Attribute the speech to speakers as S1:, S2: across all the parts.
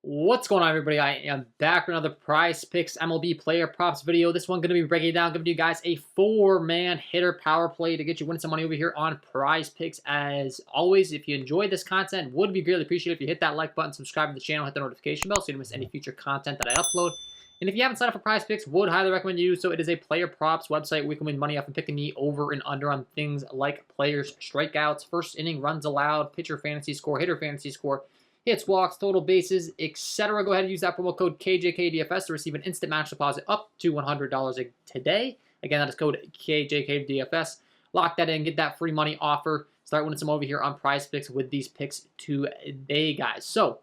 S1: What's going on, everybody? I am back with another Prizepicks MLB player props video. This one going to be breaking it down, giving you guys a four-man hitter power play to get you winning some money over here on Prizepicks. As always, if you enjoyed this content, would be greatly appreciated if you hit that like button, subscribe to the channel, hit the notification bell so you don't miss any future content that I upload. And if you haven't signed up for Prizepicks, would highly recommend you do so. It is a player props website where you can win money off and picking the over and under on things like players' strikeouts, first inning runs allowed, pitcher fantasy score, hitter fantasy score, hits, walks, total bases, etc. Go ahead and use that promo code KJK DFS to receive an instant match deposit up to $100 today. Again, that is code KJK DFS. Lock that in, get that free money offer. Start winning some over here on Prizepicks with these picks today, guys. So,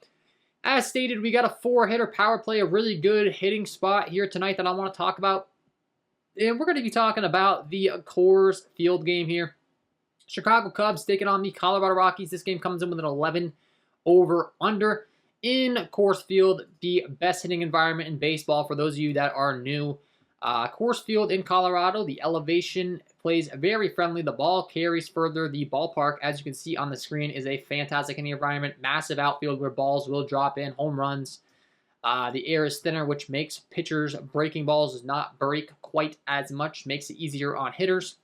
S1: as stated, we got a four-hitter power play, a really good hitting spot here tonight that I want to talk about. And we're going to be talking about the Coors Field game here. Chicago Cubs taking on the Colorado Rockies. This game comes in with an 11 over under in Coors Field, the best hitting environment in baseball for those of you that are new. Coors Field in Colorado, the elevation plays very friendly. The ball carries further. The ballpark, as you can see on the screen, is a fantastic hitting environment. Massive outfield where balls will drop in, home runs. The air is thinner, which makes pitchers breaking balls does not break quite as much, makes it easier on hitters.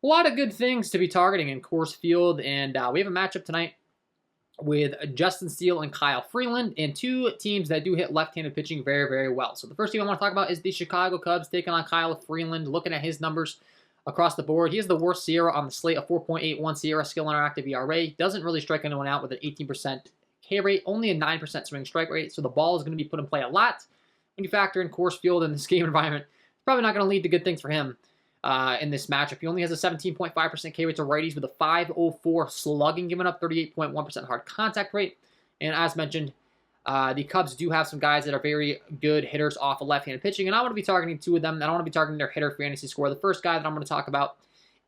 S1: A lot of good things to be targeting in Coors Field, and we have a matchup tonight with Justin Steele and Kyle Freeland, and two teams that do hit left-handed pitching very, very well. So the first team I want to talk about is the Chicago Cubs taking on Kyle Freeland. Looking at his numbers across the board, he has the worst SIERA on the slate, a 4.81 SIERA skill interactive ERA. Doesn't really strike anyone out with an 18% K rate, only a 9% swing strike rate, so the ball is going to be put in play a lot. When you factor in Coors Field in this game environment, it's probably not going to lead to good things for him. In this matchup, he only has a 17.5% K rate to righties with a 5.04 slugging, giving up 38.1% hard contact rate. And as mentioned, the Cubs do have some guys that are very good hitters off of left-handed pitching, and I want to be targeting two of them, and I want to be targeting their hitter fantasy score. The first guy that I'm going to talk about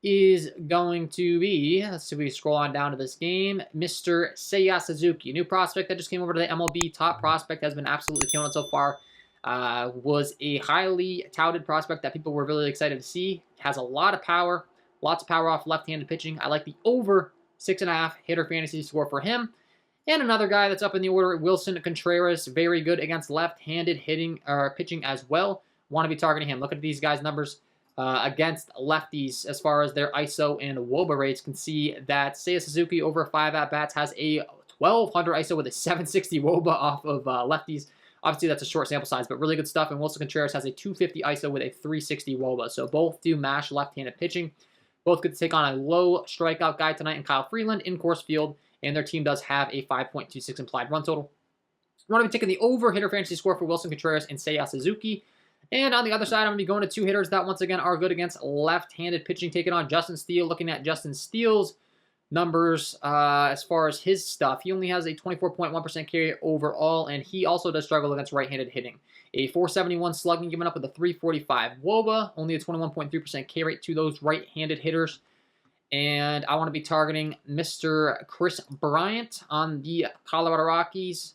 S1: is going to be, let's see if we scroll on down to this game, Mr. Seiya Suzuki, new prospect that just came over to the MLB. Top prospect, has been absolutely killing it so far. Was a highly touted prospect that people were really excited to see. Has a lot of power, lots of power off left-handed pitching. I like the over 6.5 hitter fantasy score for him. And another guy that's up in the order, Wilson Contreras, very good against left-handed hitting or pitching as well. Want to be targeting him. Look at these guys' numbers against lefties as far as their ISO and WOBA rates. Can see that Seiya Suzuki over 5 at-bats has a 1,200 ISO with a 760 WOBA off of lefties. Obviously, that's a short sample size, but really good stuff. And Wilson Contreras has a 250 ISO with a 360 WOBA. So both do mash left-handed pitching. Both get to take on a low strikeout guy tonight in Kyle Freeland in Coors Field. And their team does have a 5.26 implied run total. I'm going to be taking the over hitter fantasy score for Wilson Contreras and Seiya Suzuki. And on the other side, I'm going to be going to two hitters that, once again, are good against left-handed pitching, taking on Justin Steele. Looking at Justin Steele's numbers as far as his stuff, he only has a 24.1% carry overall, and he also does struggle against right-handed hitting. A 471 slugging, given up with a 345 WOBA, only a 21.3% K rate to those right-handed hitters. And I want to be targeting Mr. Chris Bryant on the Colorado Rockies.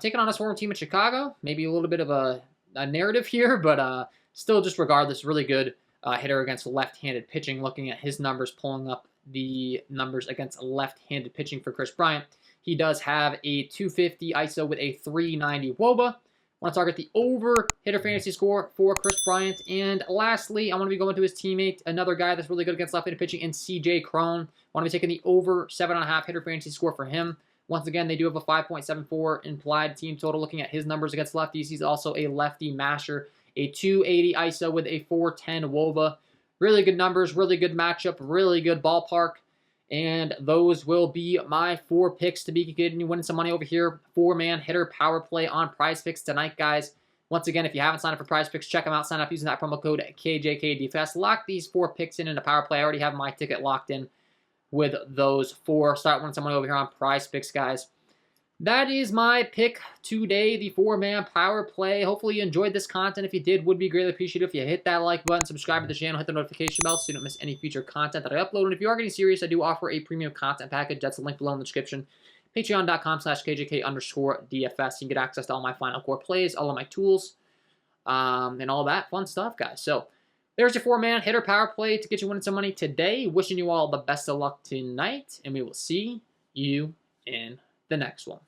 S1: Taking on his former team in Chicago. Maybe a little bit of a narrative here, but still, just regardless, really good hitter against left-handed pitching. Looking at his numbers, pulling up the numbers against left-handed pitching for Chris Bryant. He does have a 250 ISO with a 390 WOBA. I want to target the over hitter fantasy score for Chris Bryant. And lastly, I want to be going to his teammate, another guy that's really good against left-handed pitching, in CJ Cron. I want to be taking the over 7.5 hitter fantasy score for him. Once again, they do have a 5.74 implied team total. Looking at his numbers against lefties, he's also a lefty masher, a 280 ISO with a 410 WOBA. Really good numbers, really good matchup, really good ballpark. And those will be my four picks to be getting you winning some money over here. Four-man hitter power play on Prizepicks tonight, guys. Once again, if you haven't signed up for Prizepicks, check them out. Sign up using that promo code KJK DFS. Lock these four picks in a power play. I already have my ticket locked in with those four. Start winning some money over here on Prizepicks, guys. That is my pick today, the four-man power play. Hopefully you enjoyed this content. If you did, would be greatly appreciated if you hit that like button, subscribe to the channel, hit the notification bell so you don't miss any future content that I upload. And if you are getting serious, I do offer a premium content package. That's a link below in the description. Patreon.com/KJK_DFS. You can get access to all my Final Core plays, all of my tools, and all that fun stuff, guys. So there's your four-man hitter power play to get you winning some money today. Wishing you all the best of luck tonight, and we will see you in the next one.